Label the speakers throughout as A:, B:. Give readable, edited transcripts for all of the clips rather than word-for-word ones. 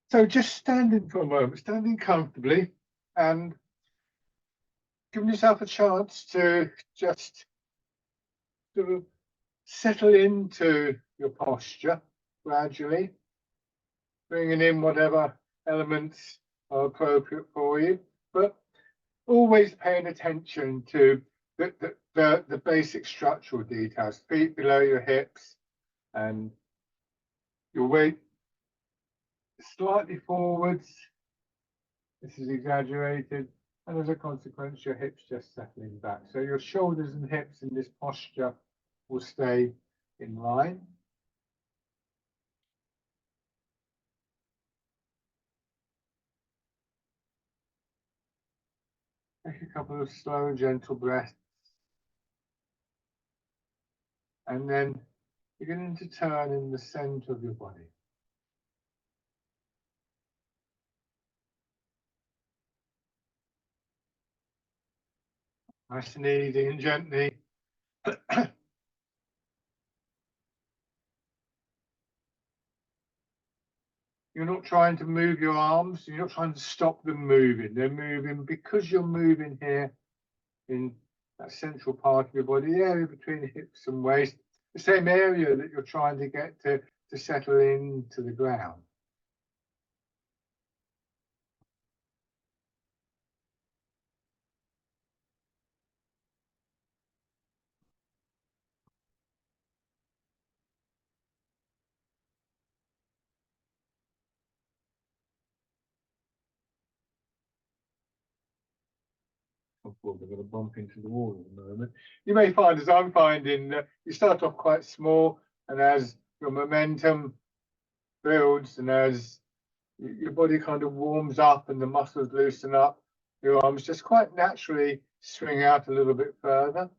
A: So just standing for a moment, standing comfortably and giving yourself a chance to just sort of settle into your posture gradually, bringing in whatever elements are appropriate for you, but always paying attention to the basic structural details, feet below your hips and your weight slightly forwards. This is exaggerated, and as a consequence, your hips just settling back. So your shoulders and hips in this posture will stay in line. Take a couple of slow, gentle breaths. And then beginning to turn in the center of your body. Nice and easy and gently. You're not trying to move your arms. You're not trying to stop them moving. They're moving because you're moving here in that central part of your body, the area between the hips and waist, the same area that you're trying to get to settle into the ground. We're going to bump into the wall in a moment. You may find, as I'm finding, that you start off quite small, and as your momentum builds and as your body kind of warms up and the muscles loosen up, your arms just quite naturally swing out a little bit further.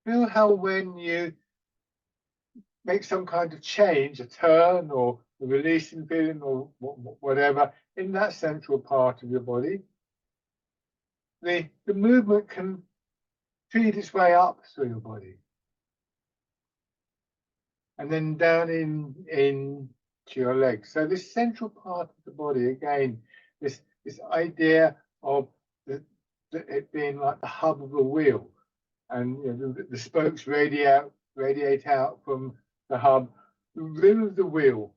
A: Feel how when you make some kind of change, a turn or a releasing feeling or whatever, in that central part of your body, the movement can feed its way up through your body. And then down into your legs. So this central part of the body, again, this idea of it being like the hub of a wheel, and you know, the spokes radiate out from the hub. The rim of the wheel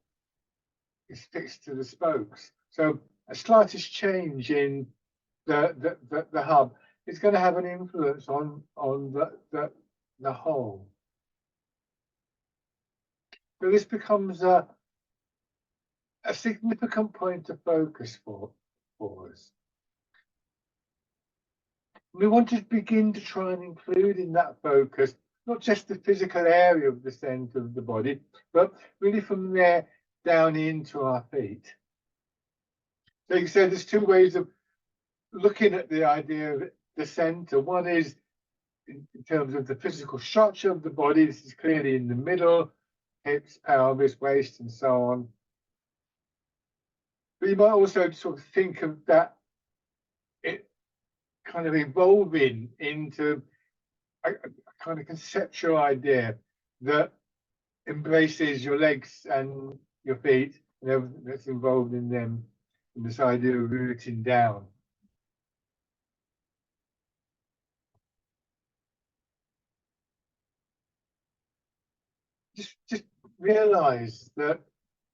A: is fixed to the spokes. So a slightest change in the hub is going to have an influence on the whole. So this becomes a significant point of focus for us. We want to begin to try and include in that focus not just the physical area of the center of the body, but really from there down into our feet. So you said there's two ways of looking at the idea of the center. One is in terms of the physical structure of the body. This is clearly in the middle, hips, pelvis, waist, and so on. But you might also sort of think of that it kind of evolving into a kind of conceptual idea that embraces your legs and your feet and everything that's involved in them, and this idea of rooting down. Just realize that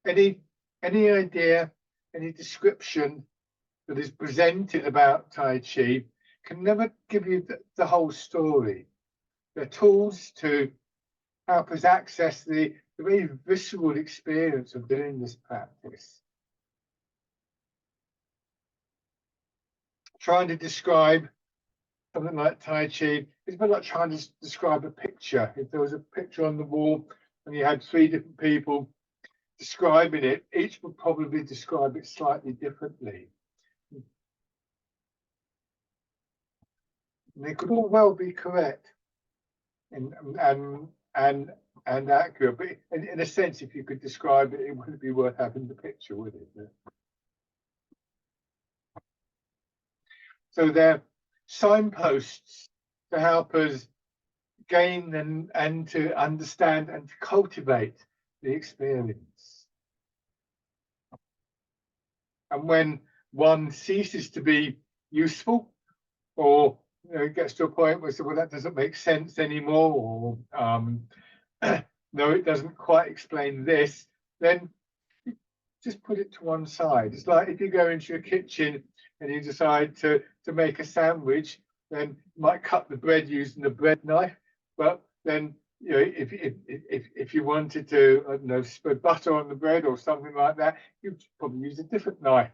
A: any idea, any description that is presented about Tai Chi can never give you the whole story. They're tools to help us access the very visceral experience of doing this practice. Trying to describe something like Tai Chi is a bit like trying to describe a picture. If there was a picture on the wall and you had 3 different people describing it, each would probably describe it slightly differently. And they could all well be correct and accurate, but in a sense, if you could describe it, it wouldn't be worth having the picture, would it? So they're signposts to help us gain and to understand and to cultivate the experience. And when one ceases to be useful, or it gets to a point where, well, that doesn't make sense anymore, or no, it doesn't quite explain this, then you just put it to one side. It's like if you go into your kitchen and you decide to make a sandwich, then you might cut the bread using a bread knife, but then if you wanted to, I don't know, spread butter on the bread or something like that, you'd probably use a different knife.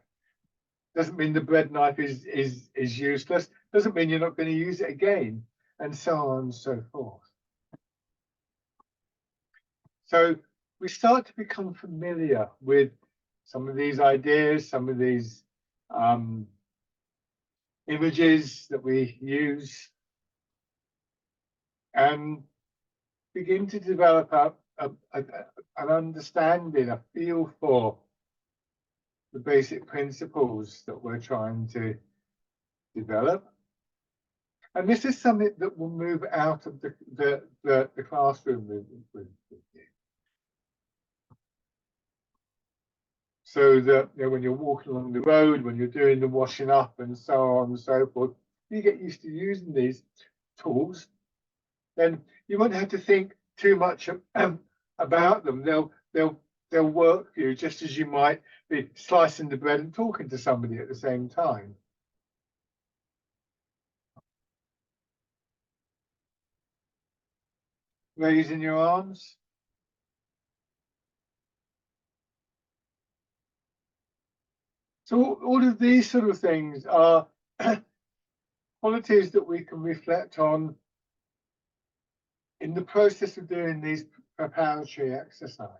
A: Doesn't mean the bread knife is useless. Doesn't mean you're not going to use it again, and so on and so forth. So we start to become familiar with some of these ideas, some of these images that we use, and begin to develop an understanding, a feel for the basic principles that we're trying to develop. And this is something that will move out of the classroom with you. So that when you're walking along the road, when you're doing the washing up and so on and so forth, you get used to using these tools, then you won't have to think too much about them. They'll work for you just as you might be slicing the bread and talking to somebody at the same time. Raising your arms. So all of these sort of things are qualities that we can reflect on in the process of doing these preparatory exercises.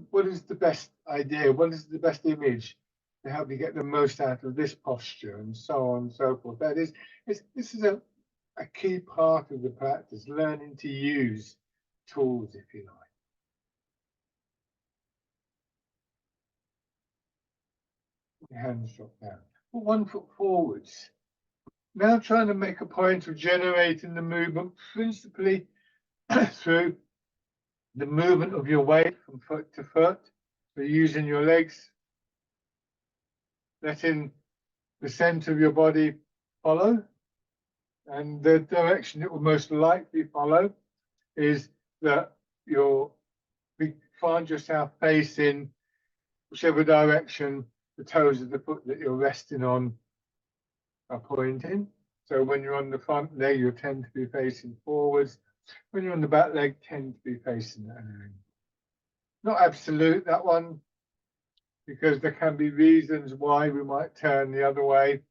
A: What is the best idea? What is the best image to help you get the most out of this posture, and so on and so forth? This is a key part of the practice, learning to use tools, if you like. Your hands drop down. Put 1 foot forwards. Now trying to make a point of generating the movement principally through the movement of your weight from foot to foot. So using your legs, letting the center of your body follow. And the direction it will most likely follow is that you'll find yourself facing whichever direction the toes of the foot that you're resting on are pointing. So when you're on the front leg, you'll tend to be facing forwards. When you're on the back leg, tend to be facing that way. Not absolute, that one, because there can be reasons why we might turn the other way.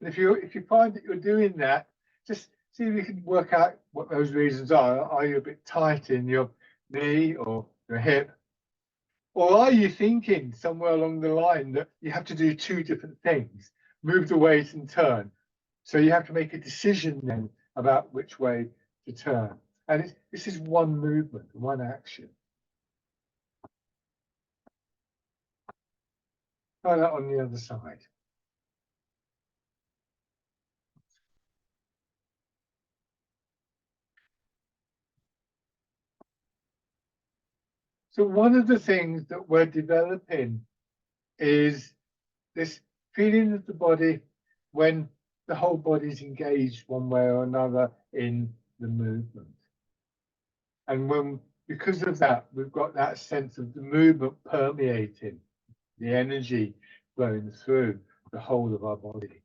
A: And if you find that you're doing that, just see if you can work out what those reasons are. Are you a bit tight in your knee or your hip? Or are you thinking somewhere along the line that you have to do 2 different things, move the weight and turn? So you have to make a decision then about which way to turn. And this is one movement, one action. Try that on the other side. So one of the things that we're developing is this feeling of the body when the whole body's engaged one way or another in the movement. And because of that, we've got that sense of the movement permeating, the energy flowing through the whole of our body.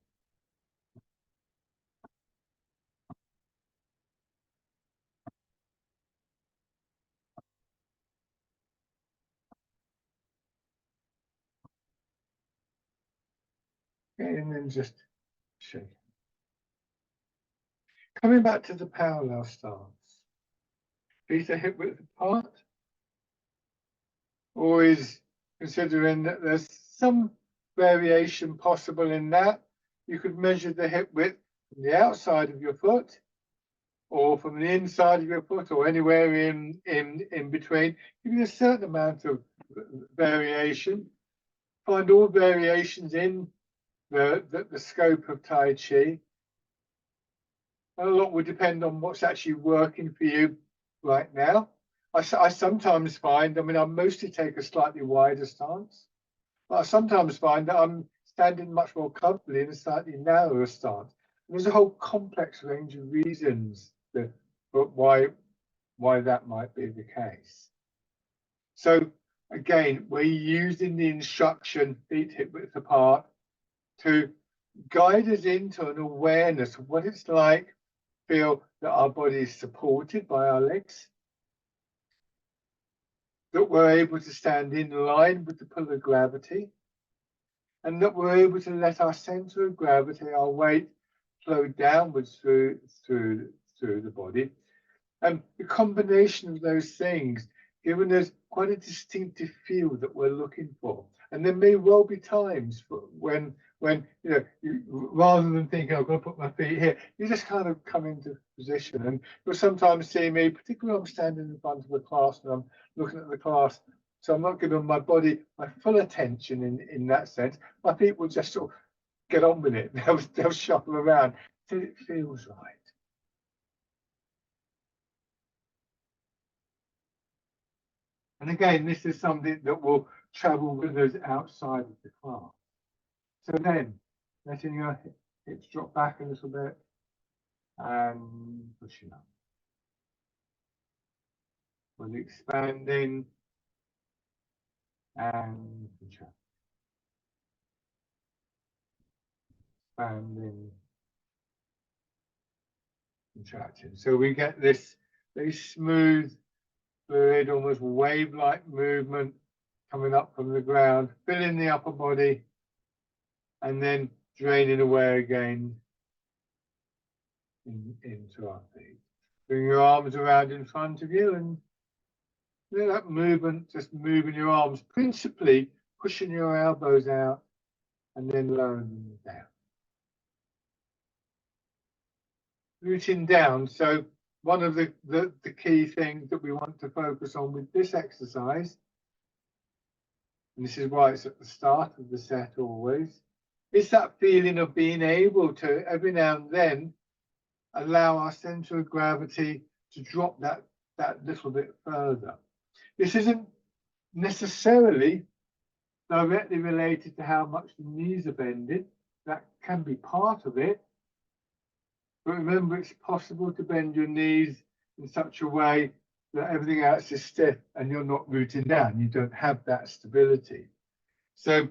A: Okay, and then just shake. Coming back to the parallel stance. Feet are hip width apart. Always considering that there's some variation possible in that. You could measure the hip width from the outside of your foot, or from the inside of your foot, or anywhere in between. Give you a certain amount of variation. Find all variations in the scope of Tai Chi. A lot will depend on what's actually working for you right now. I sometimes find, I mean, I mostly take a slightly wider stance, but I sometimes find that I'm standing much more comfortably in a slightly narrower stance. And there's a whole complex range of reasons that why that might be the case. So again, we're using the instruction feet hip width apart to guide us into an awareness of what it's like to feel that our body is supported by our legs, that we're able to stand in line with the pull of gravity, and that we're able to let our center of gravity, our weight, flow downwards through the body. And the combination of those things giving us quite a distinctive feel that we're looking for. And there may well be times when rather than thinking, I've got to put my feet here, you just kind of come into position. And you'll sometimes see me, particularly when I'm standing in front of a class and I'm looking at the class, so I'm not giving my body my full attention in that sense. My feet will just sort of get on with it. They'll shuffle around till it feels right. And again, this is something that will travel with us outside of the class. So then, letting your hips drop back a little bit and pushing up. We're expanding and contracting. Expanding, contracting. So we get this very smooth, fluid, almost wave-like movement coming up from the ground, filling the upper body, and then draining away again into our feet. Bring your arms around in front of you and that movement, just moving your arms, principally pushing your elbows out and then lowering them down. Rooting down. So one of the key things that we want to focus on with this exercise, and this is why it's at the start of the set always, is that feeling of being able to, every now and then, allow our center of gravity to drop that little bit further. This isn't necessarily directly related to how much the knees are bending. That can be part of it. But remember, it's possible to bend your knees in such a way that everything else is stiff and you're not rooting down. You don't have that stability. So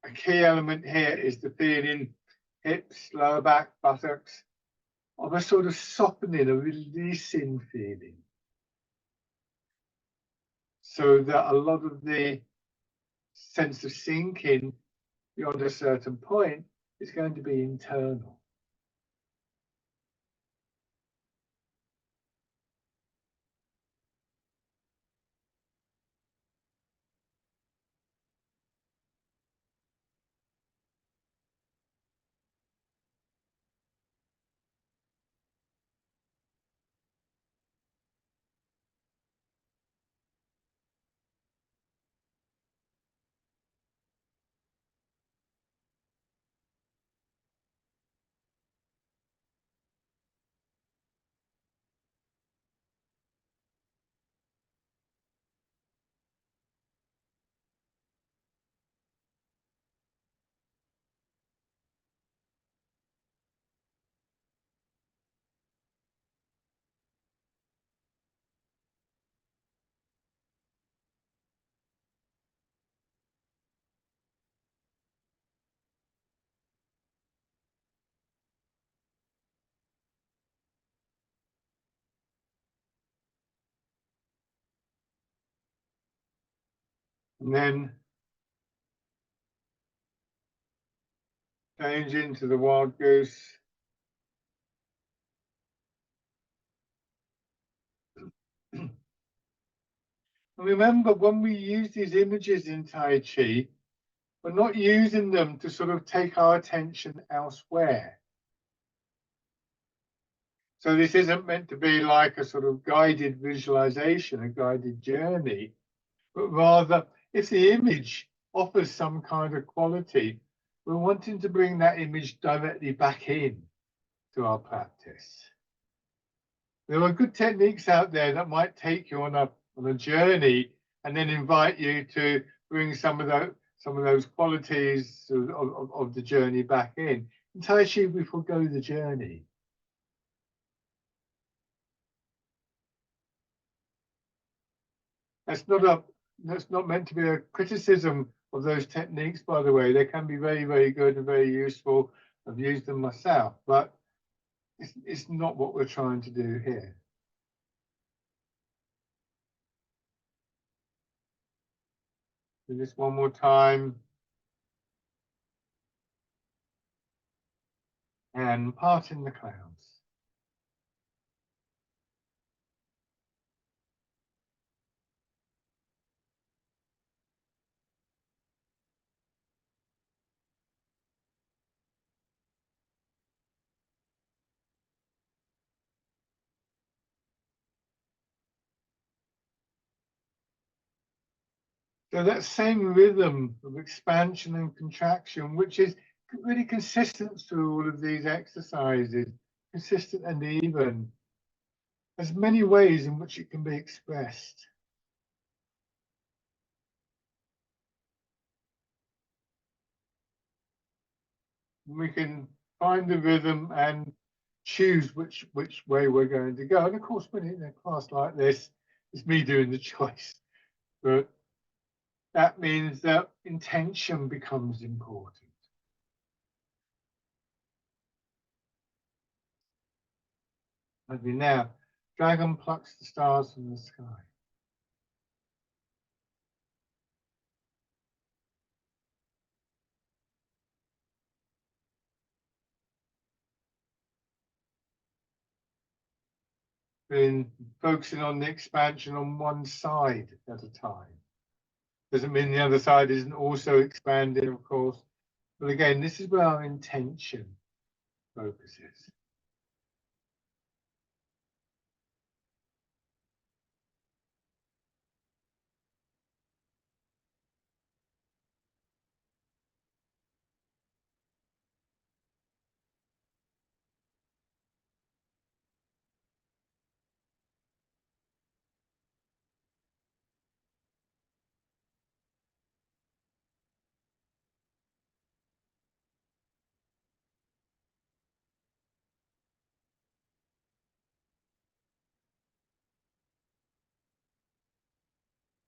A: a key element here is the feeling hips, lower back, buttocks, of a sort of softening, a releasing feeling. So that a lot of the sense of sinking beyond a certain point is going to be internal. And then change into the wild goose. And remember, when we use these images in Tai Chi, we're not using them to sort of take our attention elsewhere. So this isn't meant to be like a sort of guided visualization, a guided journey, but rather if the image offers some kind of quality we're wanting to bring that image directly back in to our practice. There are good techniques out there that might take you on a journey and then invite you to bring some of those qualities of the journey back in. Entice you we forego the journey. That's not meant to be a criticism of those techniques, by the way. They can be very, very good and very useful. I've used them myself, but it's not what we're trying to do here. Do this one more time. And part in the clouds. So that same rhythm of expansion and contraction, which is really consistent through all of these exercises, consistent and even, there's many ways in which it can be expressed. We can find the rhythm and choose which way we're going to go. And of course, when in a class like this, it's me doing the choice. But that means that intention becomes important. Maybe now, dragon plucks the stars from the sky. Been focusing on the expansion on one side at a time. Doesn't mean the other side isn't also expanding, of course. But again, this is where our intention focuses.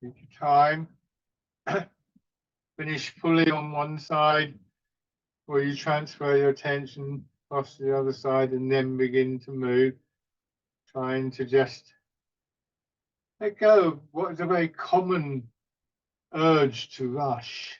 A: Take your time. Finish fully on one side, or you transfer your attention across to the other side and then begin to move, trying to just let go of what is a very common urge to rush.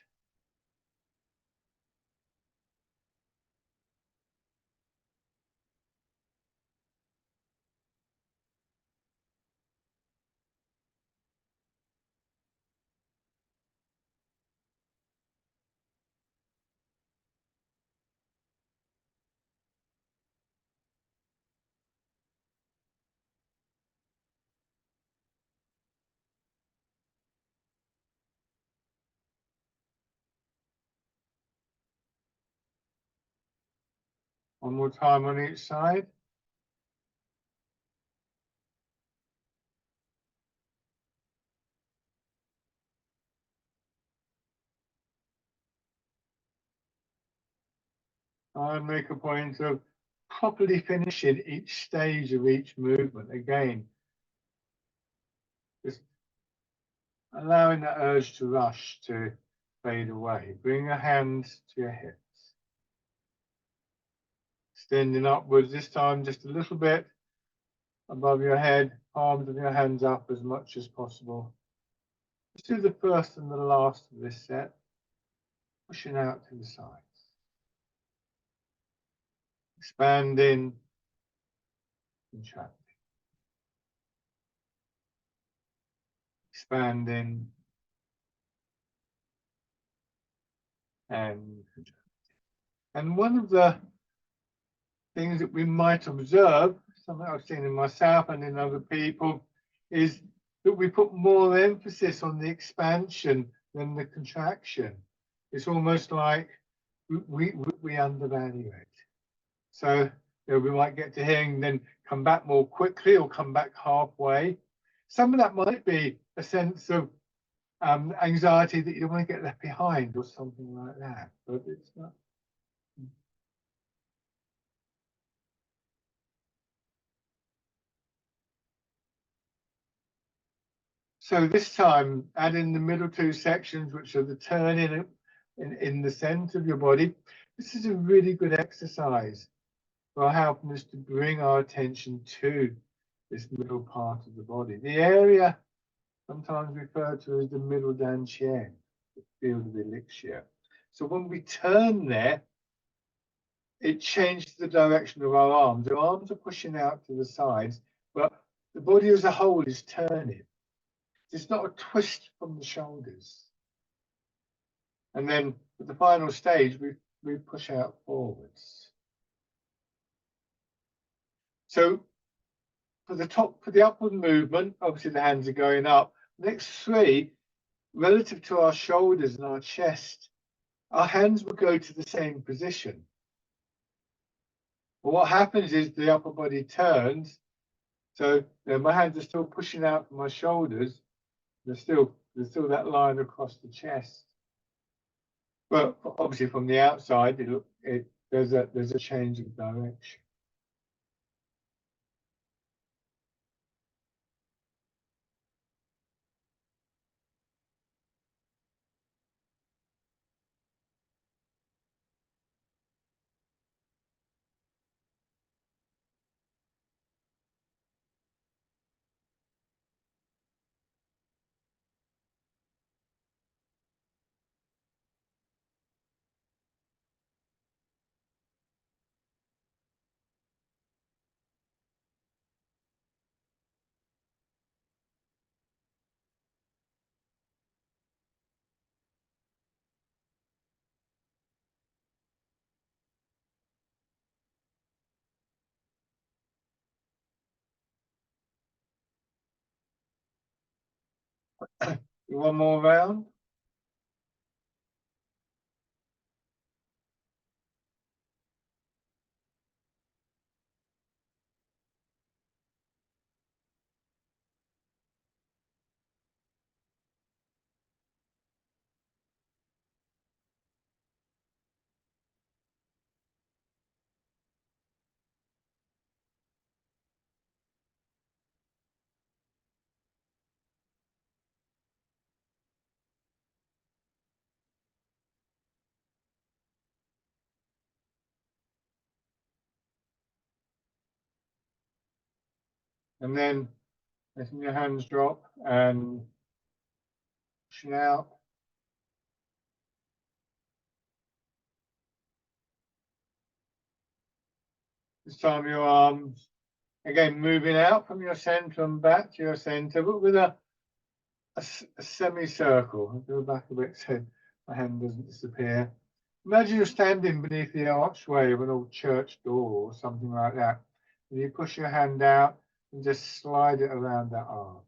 A: One more time on each side. I make a point of properly finishing each stage of each movement. Again, just allowing that urge to rush to fade away. Bring your hands to your hips. Extending upwards, this time just a little bit above your head, palms of your hands up as much as possible. Let's do the first and the last of this set, pushing out to the sides. Expanding, contracting. Expanding and contracting. And one of the things that we might observe, something I've seen in myself and in other people, is that we put more emphasis on the expansion than the contraction. It's almost like we undervalue it. So we might get to here and then come back more quickly or come back halfway. Some of that might be a sense of anxiety that you don't want to get left behind or something like that, but it's not. So this time, add in the middle two sections, which are the turn in the center of your body. This is a really good exercise for helping us to bring our attention to this middle part of the body. The area sometimes referred to as the middle dantian, the field of elixir. So when we turn there, it changes the direction of our arms. Our arms are pushing out to the sides, but the body as a whole is turning. It's not a twist from the shoulders. And then at the final stage, we push out forwards. So for the upward movement, obviously the hands are going up. The next three, relative to our shoulders and our chest, our hands will go to the same position. But what happens is the upper body turns. So my hands are still pushing out from my shoulders. There's still that line across the chest. But obviously from the outside, there's a change of direction. One more round. And then letting your hands drop and pushing out. This time your arms, again, moving out from your center and back to your center, but with a semicircle. I'll go back a bit so my hand doesn't disappear. Imagine you're standing beneath the archway of an old church door or something like that. And you push your hand out and just slide it around that arch.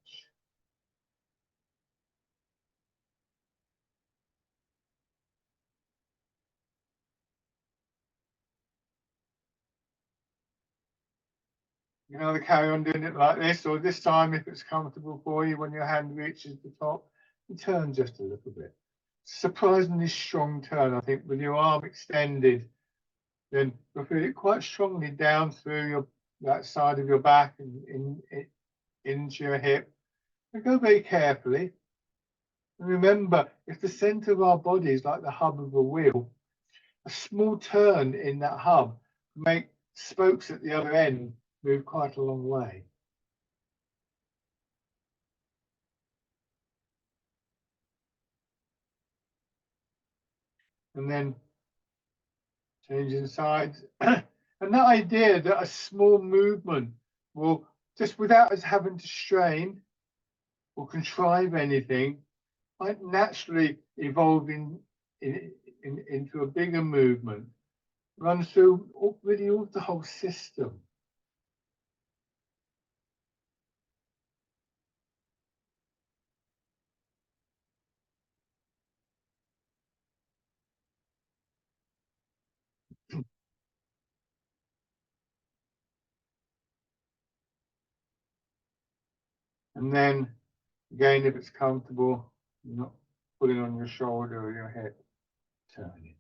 A: You can either carry on doing it like this, or this time, if it's comfortable for you, when your hand reaches the top, you turn just a little bit. Surprisingly strong turn, I think, with your arm extended, then you'll feel it quite strongly down through that side of your back and into your hip. And go very carefully. And remember, if the center of our body is like the hub of a wheel, a small turn in that hub make spokes at the other end move quite a long way. And then changing sides. And that idea that a small movement will, just without us having to strain or contrive anything, might naturally evolve into a bigger movement, run through really all the whole system. And then again, if it's comfortable, you're not pulling on your shoulder or your hip, turning.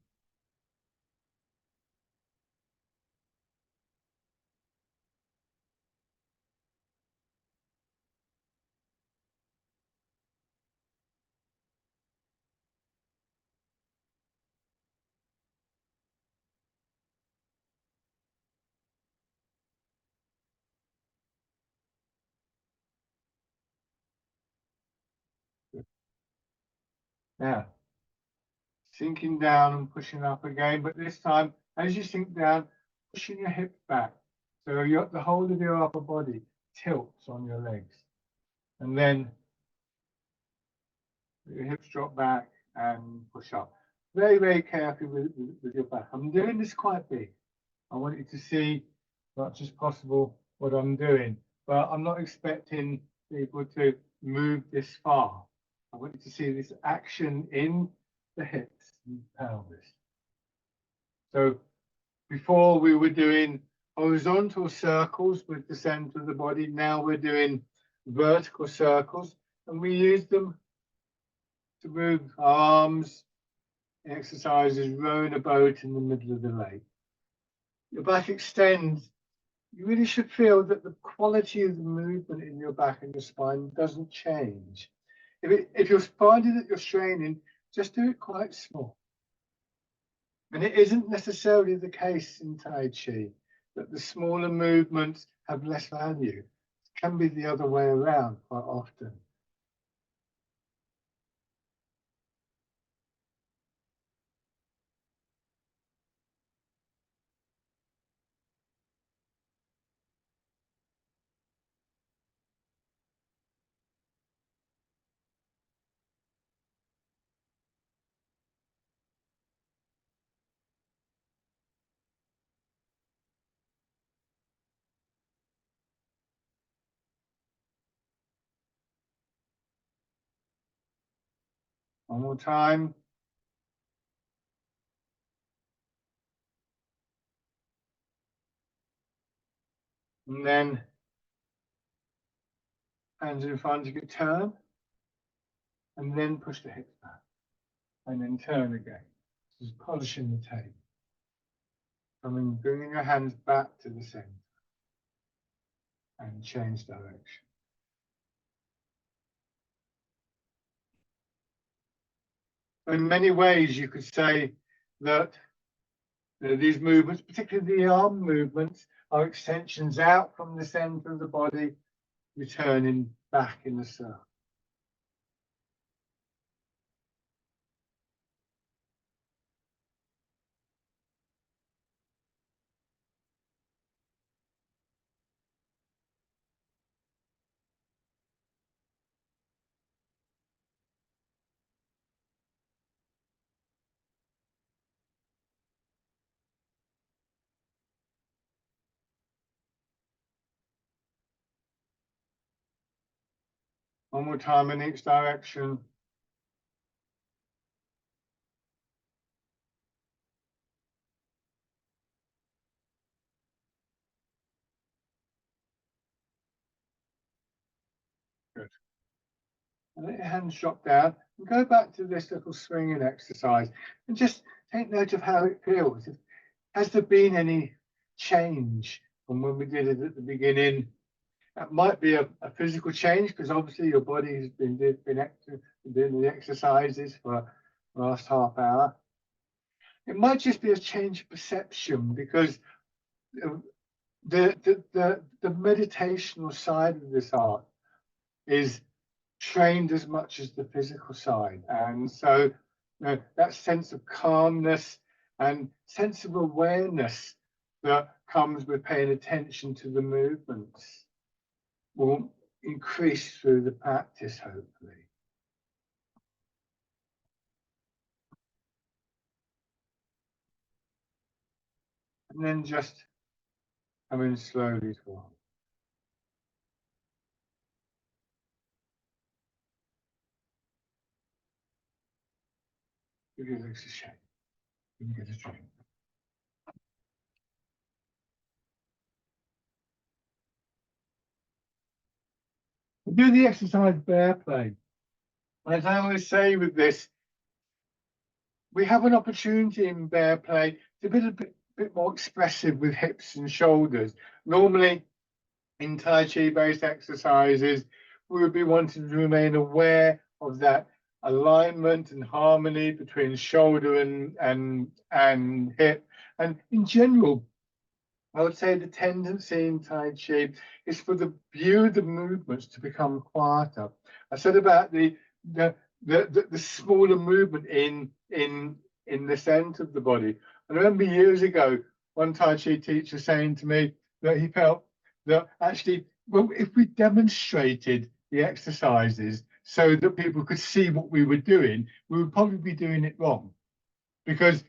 A: Now, sinking down and pushing up again, but this time, as you sink down, pushing your hips back. So the whole of your upper body tilts on your legs. And then your hips drop back and push up. Very, very carefully with your back. I'm doing this quite big. I want you to see as much as possible what I'm doing, but I'm not expecting people to move this far. I want you to see this action in the hips and pelvis. So before we were doing horizontal circles with the center of the body. Now we're doing vertical circles, and we use them to move our arms. Exercises rowing a boat in the middle of the lake. Your back extends. You really should feel that the quality of the movement in your back and your spine doesn't change. If you're finding that you're straining, just do it quite small. And it isn't necessarily the case in Tai Chi that the smaller movements have less value. It can be the other way around quite often. One more time. And then hands in front, you can turn. And then push the hips back. And then turn again. Just polishing the tape. Bringing your hands back to the center. And change direction. In many ways, you could say that these movements, particularly the arm movements, are extensions out from the center of the body, returning back in the circle. One more time in each direction. Good. And let your hands drop down and go back to this little swinging exercise and just take note of how it feels. Has there been any change from when we did it at the beginning? That might be a physical change because obviously your body has been doing the exercises for the last half hour. It might just be a change of perception because the meditational side of this art is trained as much as the physical side, and so that sense of calmness and sense of awareness that comes with paying attention to the movements will increase through the practice, hopefully. And then just come in slowly forward. Give your legs a shake. You can get a drink. Do the exercise bear play. As I always say with this, we have an opportunity in bear play to be a bit more expressive with hips and shoulders. Normally, in Tai Chi based exercises, we would be wanting to remain aware of that alignment and harmony between shoulder and hip. And in general, I would say the tendency in Tai Chi is for the view of the movements to become quieter. I said about the smaller movement in the center of the body. I remember years ago, one Tai Chi teacher saying to me that he felt that actually, well, if we demonstrated the exercises so that people could see what we were doing, we would probably be doing it wrong. Because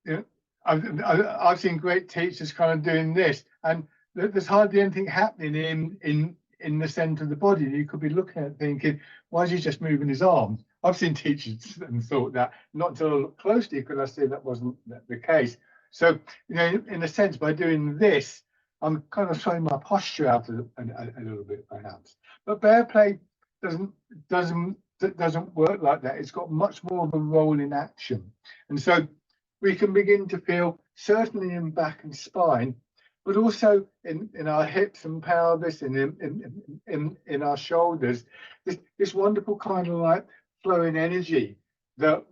A: you know, I've seen great teachers kind of doing this, and there's hardly anything happening in the center of the body. You could be looking at thinking, why is he just moving his arms? I've seen teachers and thought that, not until I look closely could I see that wasn't the case. So, you know, in a sense, by doing this, I'm kind of showing my posture out a little bit, perhaps. But bear play doesn't work like that. It's got much more of a role in action, and so we can begin to feel, certainly in back and spine, but also in our hips and pelvis and in our shoulders, this wonderful kind of like flowing energy that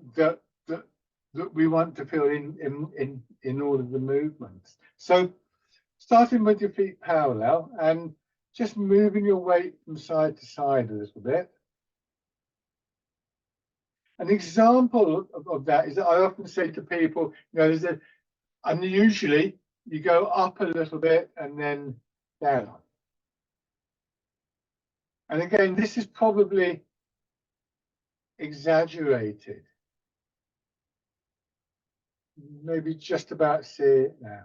A: we want to feel in all of the movements. So starting with your feet parallel and just moving your weight from side to side a little bit. An example of that is that I often say to people, you know, and usually you go up a little bit and then down. And again, this is probably exaggerated. Maybe just about see it now.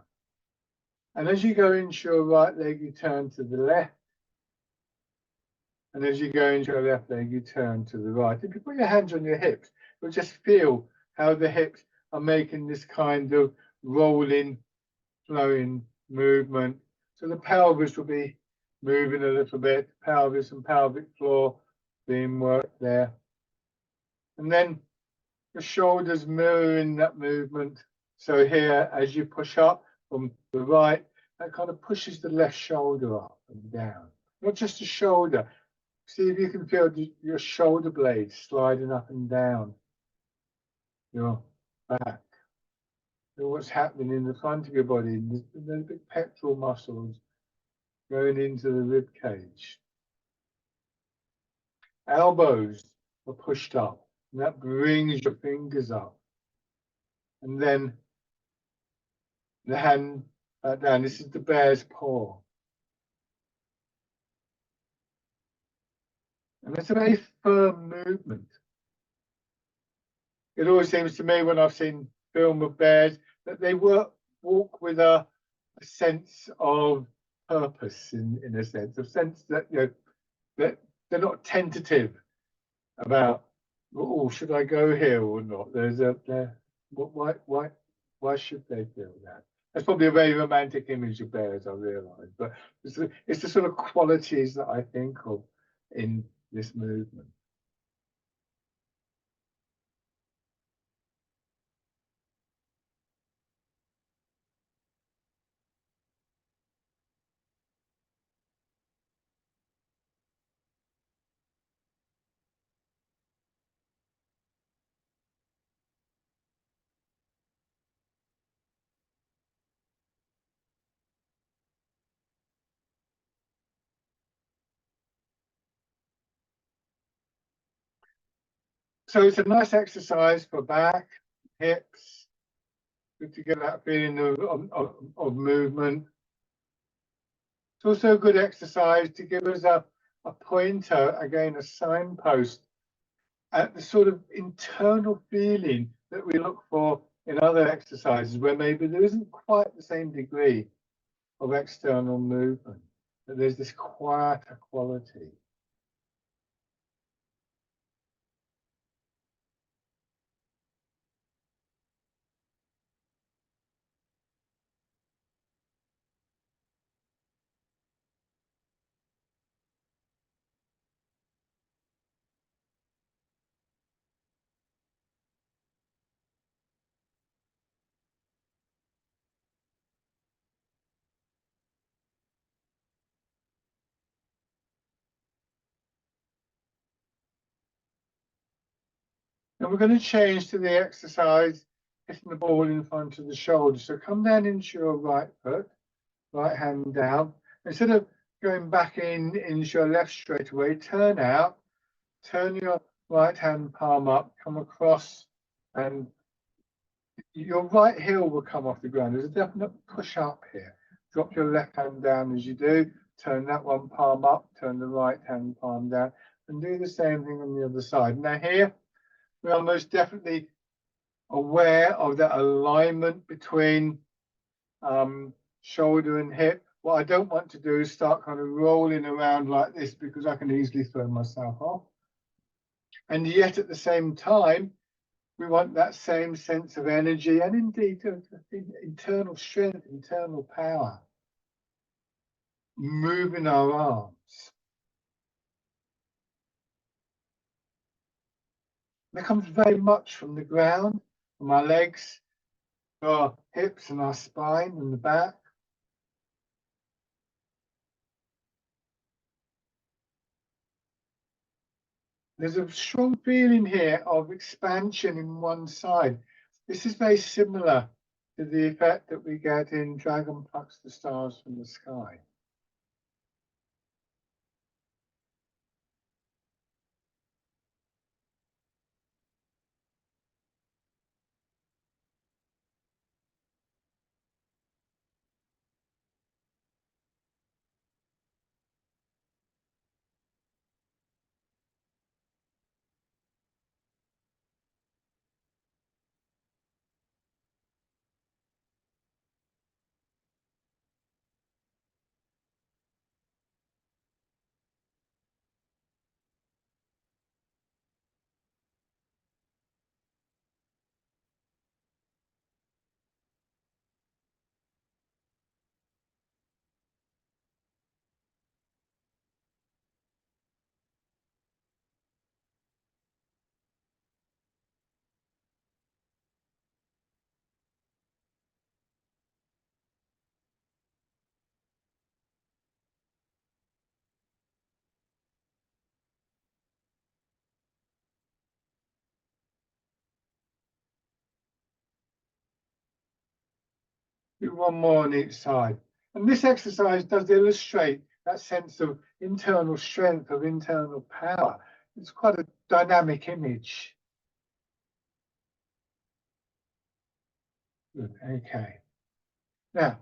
A: And as you go into your right leg, you turn to the left. And as you go into your left leg, you turn to the right. If you put your hands on your hips, you'll just feel how the hips are making this kind of rolling, flowing movement. So the pelvis will be moving a little bit, pelvis and pelvic floor being worked there. And then the shoulders mirroring that movement. So here, as you push up from the right, that kind of pushes the left shoulder up and down. Not just the shoulder. See if you can feel your shoulder blades sliding up and down your back. Feel what's happening in the front of your body, the big pectoral muscles going into the rib cage. Elbows are pushed up, and that brings your fingers up. And then the hand down. This is the bear's paw. And it's a very firm movement. It always seems to me when I've seen film of bears that they walk with a sense of purpose, in a sense that, you know, that they're not tentative about, oh, should I go here or not? Why should they feel that? That's probably a very romantic image of bears, I realise, but it's the sort of qualities that I think of in this movement. So it's a nice exercise for back, hips, good to get that feeling of movement. It's also a good exercise to give us a pointer, again, a signpost at the sort of internal feeling that we look for in other exercises where maybe there isn't quite the same degree of external movement, but there's this quieter quality. And we're going to change to the exercise hitting the ball in front of the shoulder. So come down into your right foot, right hand down. Instead of going back into your left straight away, turn out, turn your right hand palm up, come across, and your right heel will come off the ground. There's a definite push up here. Drop your left hand down as you do, turn that one palm up, turn the right hand palm down, and do the same thing on the other side. Now here, we are most definitely aware of that alignment between shoulder and hip. What I don't want to do is start kind of rolling around like this, because I can easily throw myself off. And yet at the same time, we want that same sense of energy and indeed internal strength, internal power, moving our arms. That comes very much from the ground, from our legs, our hips and our spine and the back. There's a strong feeling here of expansion in one side. This is very similar to the effect that we get in Dragon Plucks the Stars from the Sky. Do one more on each side. And this exercise does illustrate that sense of internal strength, of internal power. It's quite a dynamic image. Good. Okay. Now,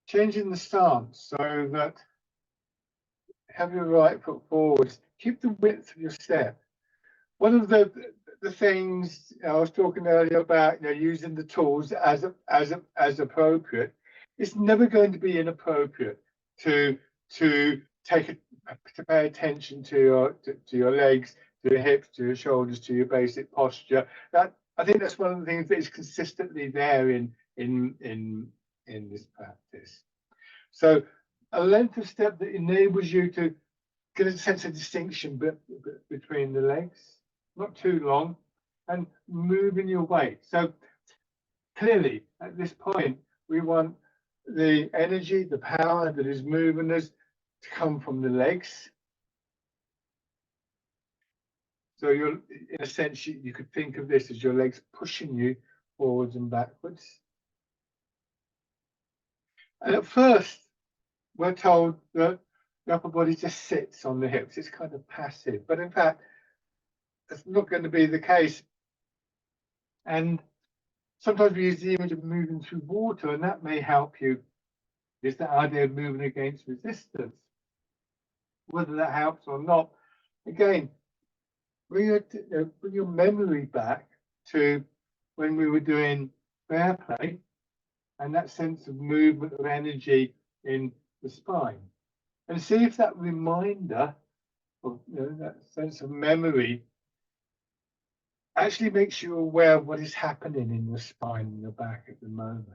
A: changing the stance so that have your right foot forward. Keep the width of your step. One of the things I was talking earlier about, using the tools as appropriate. It's never going to be inappropriate to pay attention to your legs, to your hips, to your shoulders, to your basic posture. That, I think, that's one of the things that is consistently there in this practice. So a length of step that enables you to get a sense of distinction between the legs, not too long, and moving your weight. So clearly, at this point, we want the energy, the power that is moving us to come from the legs. So you're, in a sense, you could think of this as your legs pushing you forwards and backwards. And at first, we're told that the upper body just sits on the hips. It's kind of passive. But in fact, that's not going to be the case. And sometimes we use the image of moving through water, and that may help you. Is that idea of moving against resistance? Whether that helps or not, again, bring your memory back to when we were doing bear play and that sense of movement of energy in the spine, and see if that reminder of that sense of memory actually makes you aware of what is happening in your spine and your back at the moment.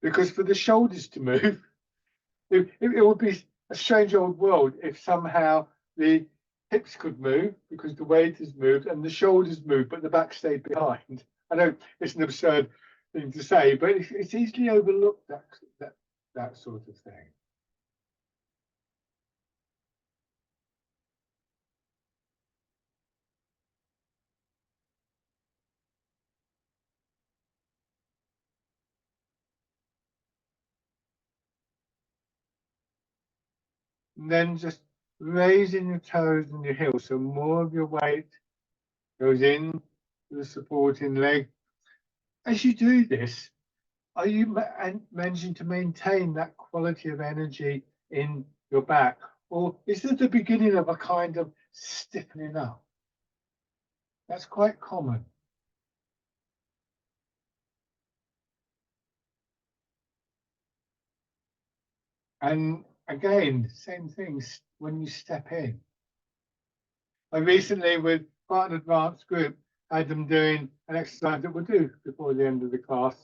A: Because for the shoulders to move, it would be a strange old world if somehow the hips could move because the weight has moved and the shoulders move, but the back stayed behind. I know it's an absurd thing to say, but it's easily overlooked, that sort of thing. And then just raising your toes and your heels, so more of your weight goes in to the supporting leg. As you do this, are you managing to maintain that quality of energy in your back? Or is it the beginning of a kind of stiffening up? That's quite common. And again, same things when you step in. I recently, with quite an advanced group, had them doing an exercise that we'll do before the end of the class,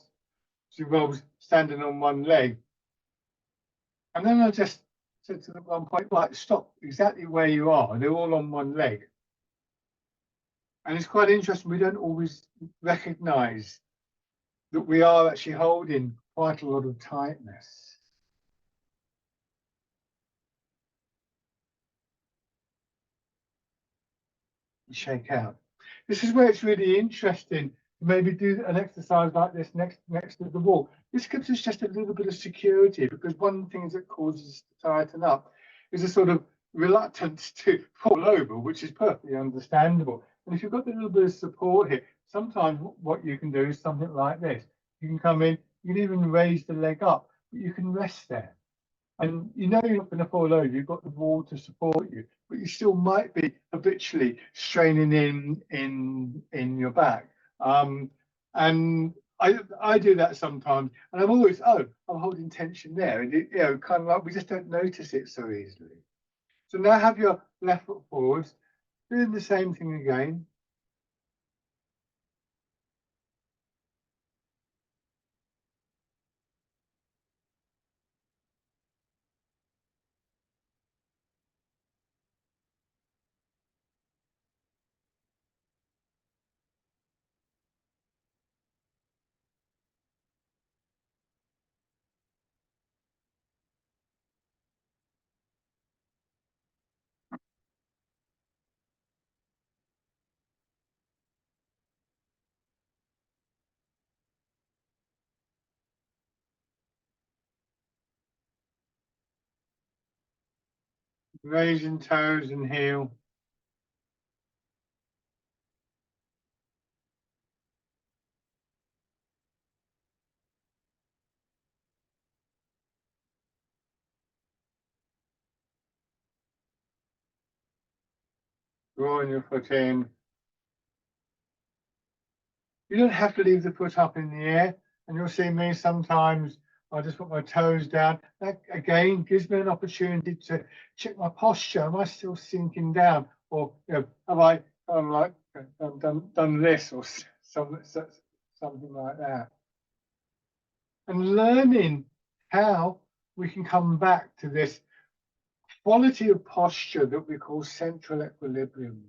A: which involves standing on one leg. And then I just said to them at one point, right, stop exactly where you are. They're all on one leg. And it's quite interesting, we don't always recognize that we are actually holding quite a lot of tightness. Shake out. This is where it's really interesting to maybe do an exercise like this next to the wall. This gives us just a little bit of security, because one of the things that causes us to tighten up is a sort of reluctance to fall over, which is perfectly understandable. And if you've got a little bit of support here, sometimes what you can do is something like this. You can come in, you can even raise the leg up, but you can rest there. And you know you're not going to fall over, you've got the wall to support you, but you still might be habitually straining in your back. And I do that sometimes, and I'm always, I'm holding tension there, and you know, kind of like we just don't notice it so easily. So now have your left foot forwards, doing the same thing again. Raising toes and heel. Drawing your foot in. You don't have to leave the foot up in the air, and you'll see me sometimes. I just put my toes down. That again gives me an opportunity to check my posture. Am I still sinking down, or you know, have I like done this or something like that? And learning how we can come back to this quality of posture that we call central equilibrium.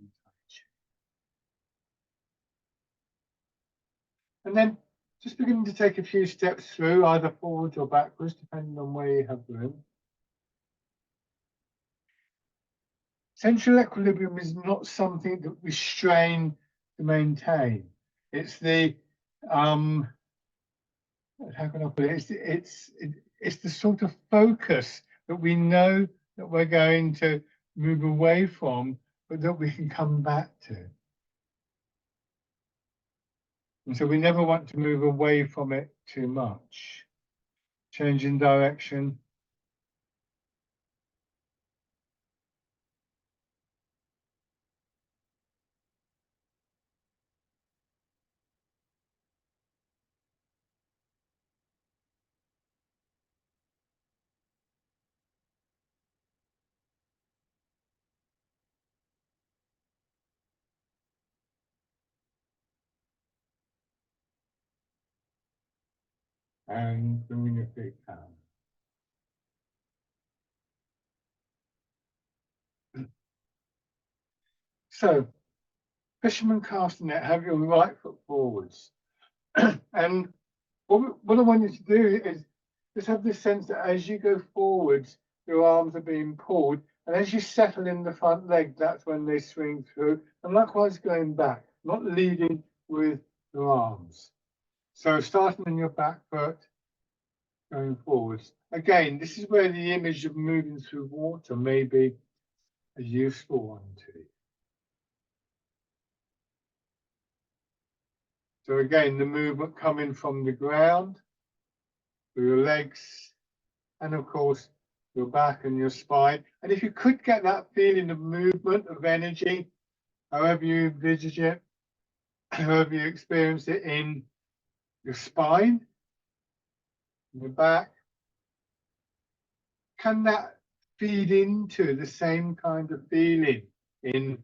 A: And then just beginning to take a few steps through, either forwards or backwards, depending on where you have room. Central equilibrium is not something that we strain to maintain. It's the how can I put it? It's the sort of focus that we know that we're going to move away from, but that we can come back to. And so we never want to move away from it too much. Changing direction. And bringing your feet down. So, fisherman casting net, have your right foot forwards. And what I want you to do is just have this sense that as you go forwards, your arms are being pulled. And as you settle in the front leg, that's when they swing through. And likewise going back, not leading with your arms. So starting in your back foot, going forwards. Again, this is where the image of moving through water may be a useful one to you. So again, the movement coming from the ground, through your legs, and of course, your back and your spine. And if you could get that feeling of movement, of energy, however you envisage it, however you experience it in your spine, your back, can that feed into the same kind of feeling in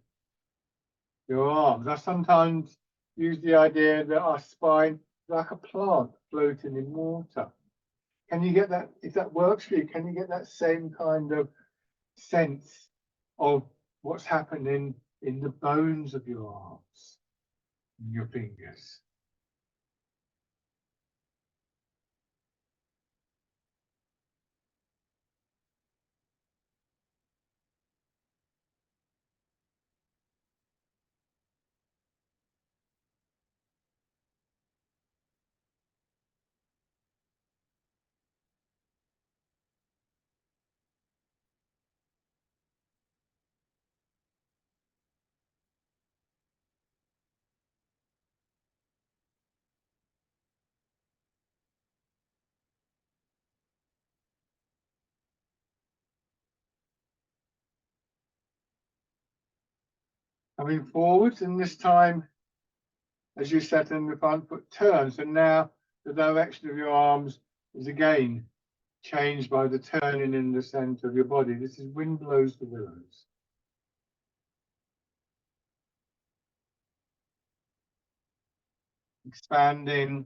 A: your arms? I sometimes use the idea that our spine is like a plant floating in water. Can you get that? If that works for you, can you get that same kind of sense of what's happening in the bones of your arms, your fingers? Coming forwards, and this time, as you set in the front foot turns, and now the direction of your arms is again changed by the turning in the center of your body. This is wind blows the willows. Expanding,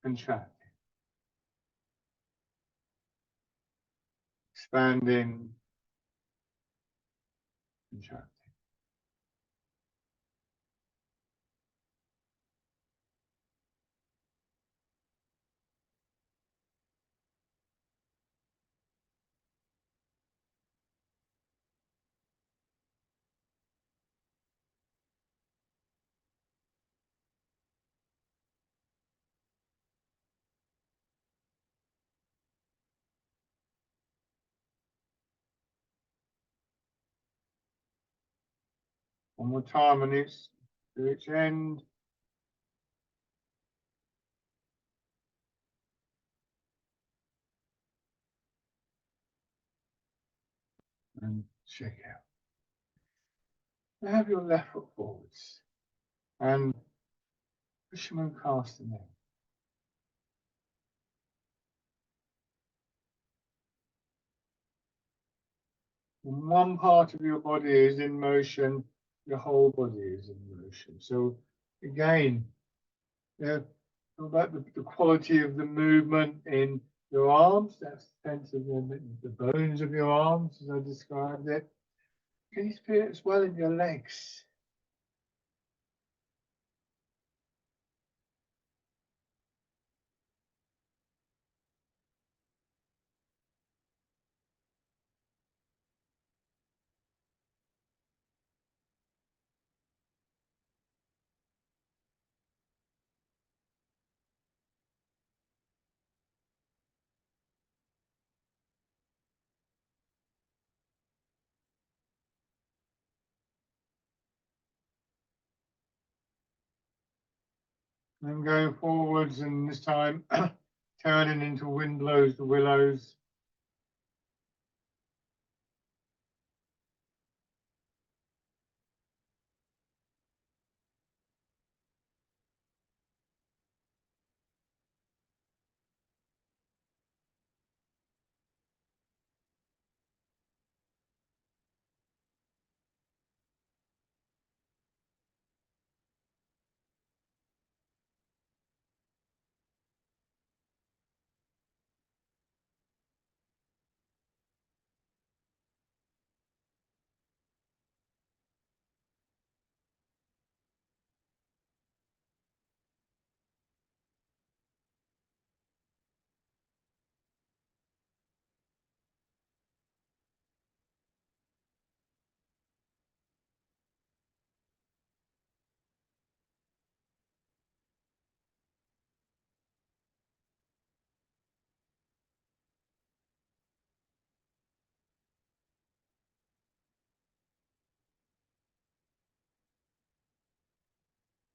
A: contracting. Expanding, contracting. One more time on each end. And check out. Now have your left foot forwards and push them and cast them in. When one part of your body is in motion, your whole body is in motion. So again, about the quality of the movement in your arms, that sense of the bones of your arms, as I described it. Can you feel it as well in your legs? And going forwards, and this time turning into wind blows the willows.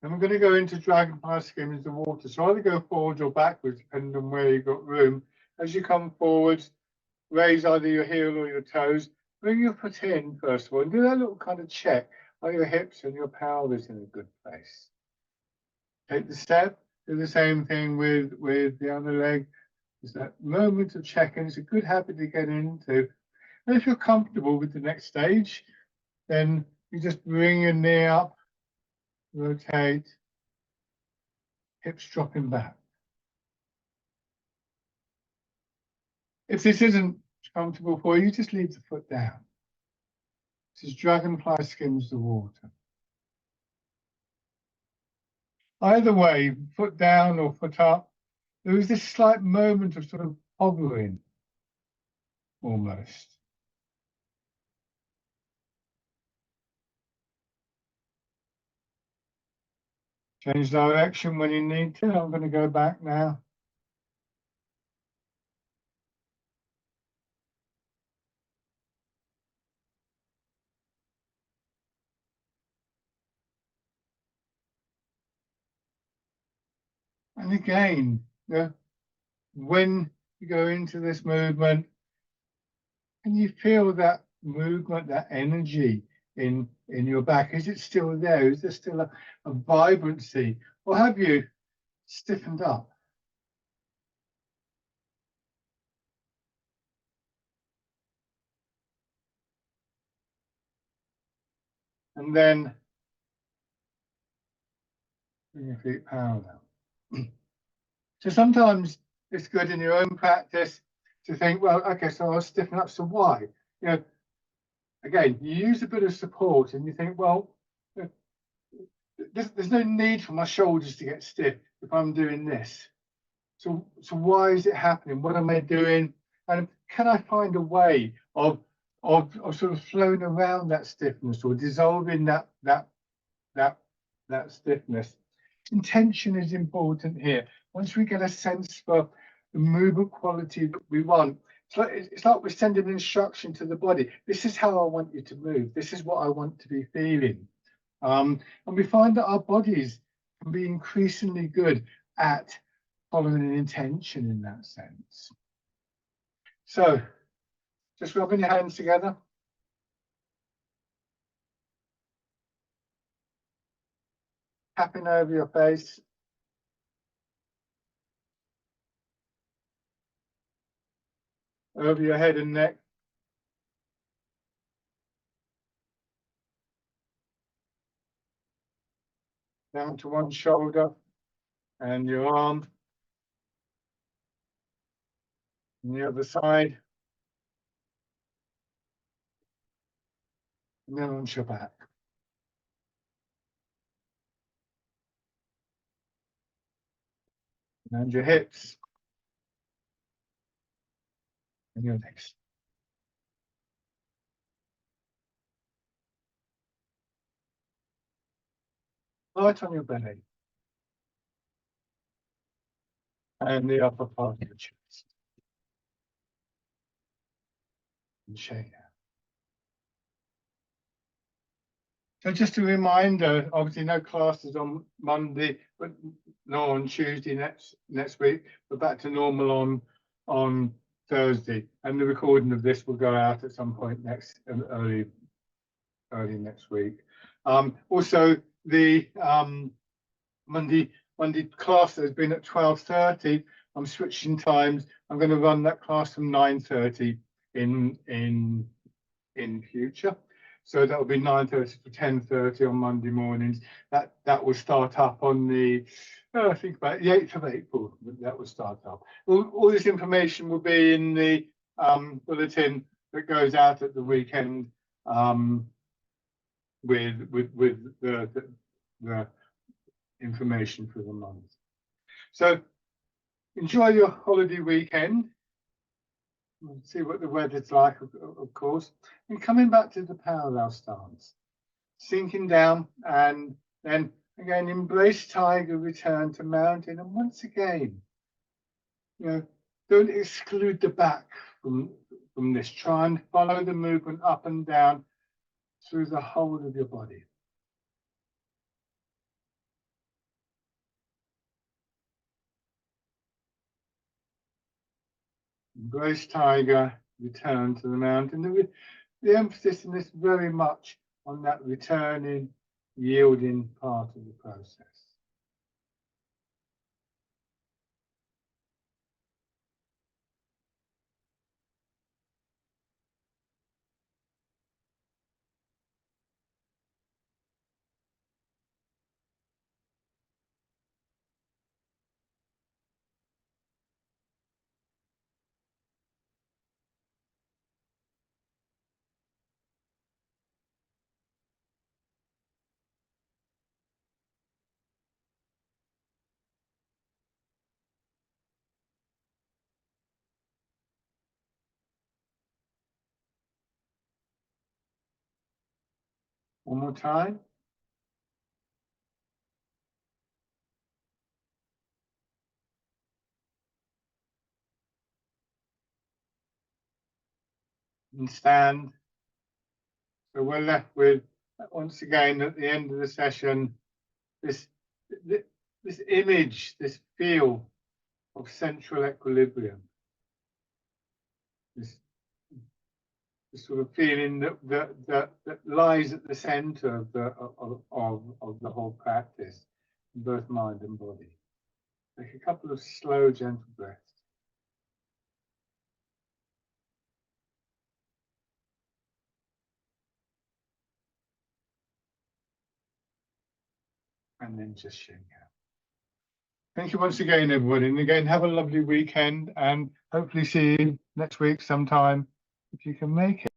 A: And we're going to go into dragonfly skims the water. So either go forwards or backwards, depending on where you've got room. As you come forwards, raise either your heel or your toes. Bring your foot in first of all, and do that little kind of check. Are your hips and your pelvis in a good place? Take the step. Do the same thing with the other leg. It's that moment of checking. It's a good habit to get into. And if you're comfortable with the next stage, then you just bring your knee up, rotate, hips dropping back. If this isn't comfortable for you, just leave the foot down. This is dragonfly skims the water. Either way, foot down or foot up, there is this slight moment of sort of hovering, almost. Change direction when you need to. I'm going to go back now. And again, when you go into this movement, can you feel that movement, that energy in your back? Is it still there? Is there still a vibrancy? Or have you stiffened up? And then bring your feet parallel. So sometimes it's good in your own practice to think, well, okay, so I'll stiffen up. So why? You know, again, you use a bit of support and you think, well, there's no need for my shoulders to get stiff if I'm doing this. So why is it happening? What am I doing? And can I find a way of sort of flowing around that stiffness or dissolving that stiffness? Intention is important here. Once we get a sense for the movement quality that we want, it's like we're sending an instruction to the body. This is how I want you to move. This is what I want to be feeling. And we find that our bodies can be increasingly good at following an intention in that sense. So just rubbing your hands together. Tapping over your face. Over your head and neck. Down to one shoulder and your arm. And the other side. And then onto your back. And your hips. And your legs. Right on your belly. And the upper part of your chest. And shake out. So just a reminder, obviously no classes on Monday, but no on Tuesday next week. We're back to normal on Thursday, and the recording of this will go out at some point early next week. Also, the Monday class has been at 12:30. I'm switching times. I'm going to run that class from 9:30 in future. So that will be 9:30 to 10:30 on Monday mornings. That will start up on the, I think about the 8th of April. That will start up. All this information will be in the bulletin that goes out at the weekend with the information for the month. So enjoy your holiday weekend. We'll see what the weather's like, of course. And coming back to the parallel stance, sinking down, and then again embrace tiger, return to mountain, and once again, don't exclude the back from this. Try and follow the movement up and down through the whole of your body. Embrace tiger, return to the mountain. The emphasis in this very much on that returning, yielding part of the process. One more time. And stand. So we're left with, once again, at the end of the session, this image, this feel of central equilibrium. This sort of feeling that lies at the center of the whole practice, both mind and body. Take a couple of slow, gentle breaths. And then just shake out. Thank you once again, everybody. And again, have a lovely weekend and hopefully see you next week sometime if you can make it.